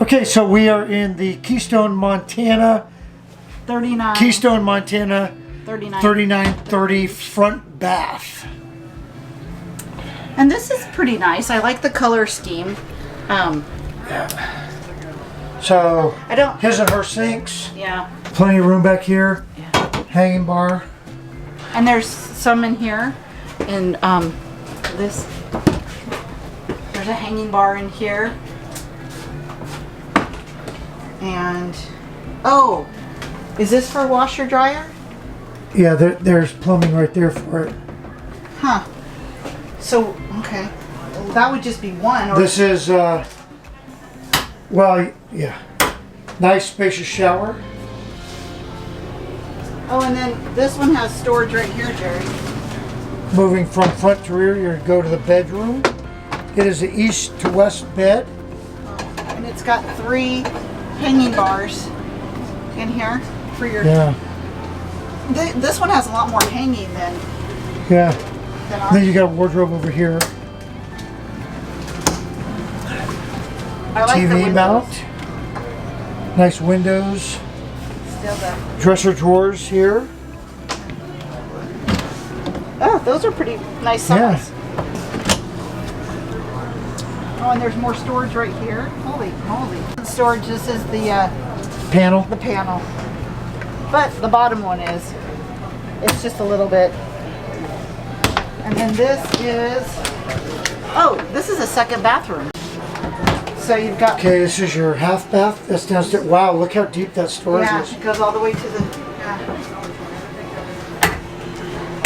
Okay, so we are in the Keystone Montana 3930 front bath. And this is pretty nice. I like the color scheme. So I his and her sinks. Yeah. Plenty of room back here. Yeah. Hanging bar. And there's some in here. And there's a hanging bar in here. And oh, is this for washer dryer? Yeah, there's plumbing right there for it. Huh. So okay, well, that would just be one. Or this is well, yeah, nice spacious shower. Oh, and then this one has storage right here, Jerry. Moving from front to rear, you're going to go to the bedroom. It is an east to west bed. And it's got 3 hanging bars in here for your... Yeah. This one has a lot more hanging than... Yeah. Than ours. Then you got a wardrobe over here. I like TV mount. Nice windows. Still the... Dresser drawers here. Oh, those are pretty nice size. Yeah. Oh, and there's more storage right here. Holy moly. Storage, this is the panel. The panel. But the bottom one is. It's just a little bit. And then this is, oh, this is a second bathroom. So you've got... Okay, this is your half bath. That's downstairs. Wow, look how deep that storage is. Yeah, it goes all the way to the, yeah.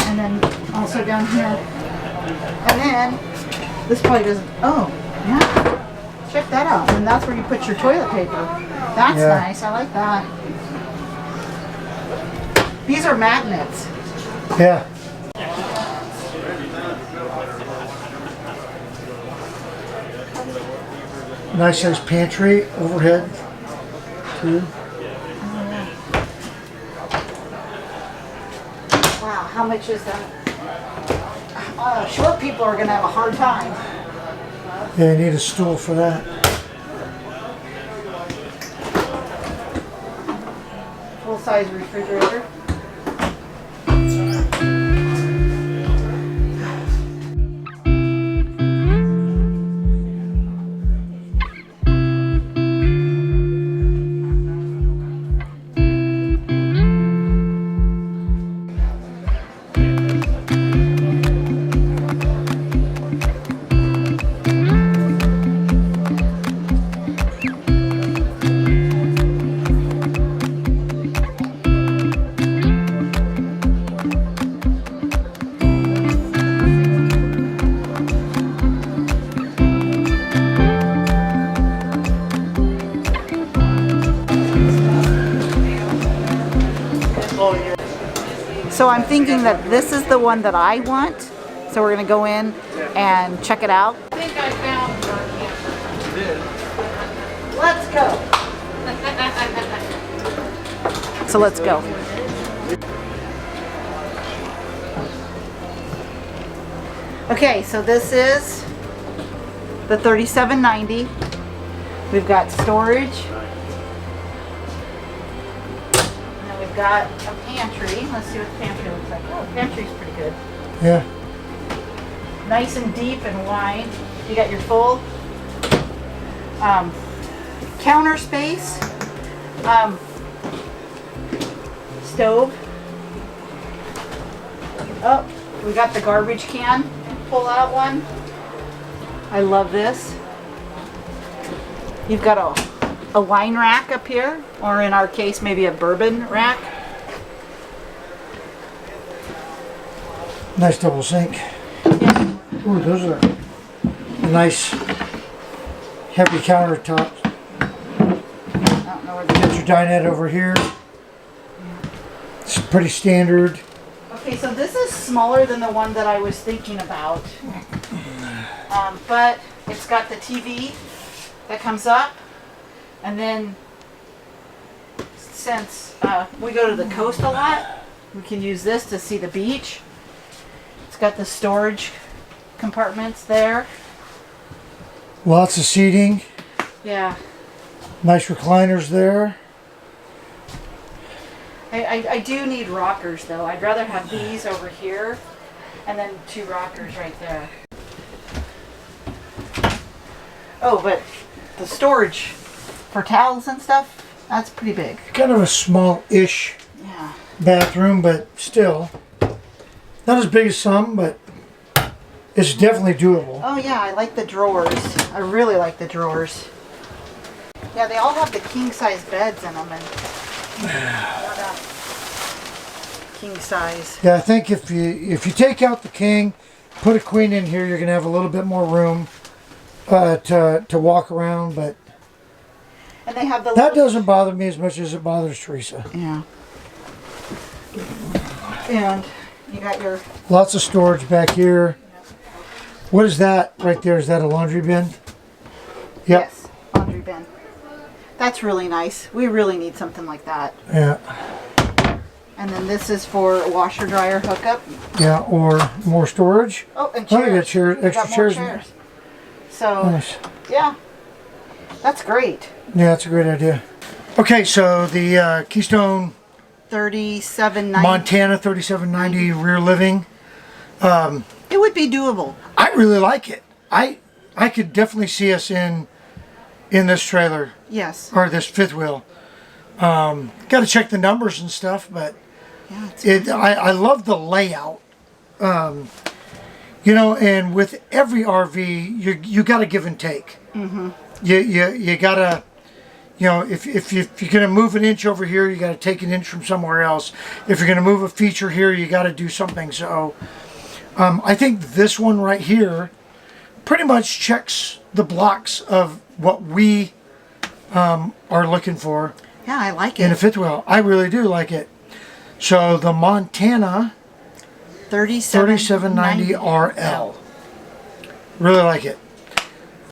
And then also down here. And then, this probably doesn't, oh, yeah. Check that out. And that's where you put your toilet paper. That's nice. I like that. These are magnets. Yeah. Nice size pantry overhead too. Wow, how much is that? Short people are going to have a hard time. Yeah, you need a stool for that. Full-size refrigerator. So I'm thinking that this is the one that I want. So we're going to go in and check it out. I think I found our camper. Let's go. So let's go. Okay, so this is the 3790. We've got storage. Got a pantry. Let's see what the pantry looks like. Oh, the pantry's pretty good. Yeah. Nice and deep and wide. You got your full counter space, stove. Oh, we got the garbage can pull out one. I love this. You've got a wine rack up here, or in our case, maybe a bourbon rack. Nice double sink. Yeah. Ooh, those are nice heavy countertops. Get your dinette over here. It's pretty standard. Okay, so this is smaller than the one that I was thinking about. But it's got the TV that comes up. And then, since we go to the coast a lot, we can use this to see the beach. It's got the storage compartments there. Lots of seating. Yeah. Nice recliners there. I do need rockers though. I'd rather have these over here and then 2 rockers right there. Oh, but the storage for towels and stuff, that's pretty big. Kind of a small-ish Yeah. bathroom, but still. Not as big as some, but it's definitely doable. Oh yeah, I like the drawers. I really like the drawers. Yeah, they all have the king size beds in them and king size. Yeah, I think if you take out the king, put a queen in here, you're gonna have a little bit more room to walk around. But And they have the that doesn't bother me as much as it bothers Teresa. Yeah. And you got your Lots of storage back here. What is that right there? Is that a laundry bin? Yep. yes, laundry bin. That's really nice. We really need something like that. Yeah. And then this is for washer dryer hookup. Yeah, or more storage. Oh, and Oh, you got chairs. chairs, We extra got more chairs in there. chairs. So Nice. yeah, that's great. Yeah, that's a great idea. Okay, so the Keystone 37.90. Montana 3790 rear living. It would be doable. I really like it. I could definitely see us in this trailer Yes. or this fifth wheel. Got to check the numbers and stuff, but Yeah. It's I love the layout. You know, and with every RV, you got to give and take. Mm-hmm. You got to, you know, if you're going to move an inch over here, you got to take an inch from somewhere else. If you're going to move a feature here, you got to do something. So I think this one right here pretty much checks the blocks of what we are looking for yeah, I like in a it. fifth wheel. I really do like it. So the Montana 3790 RL. Really like it.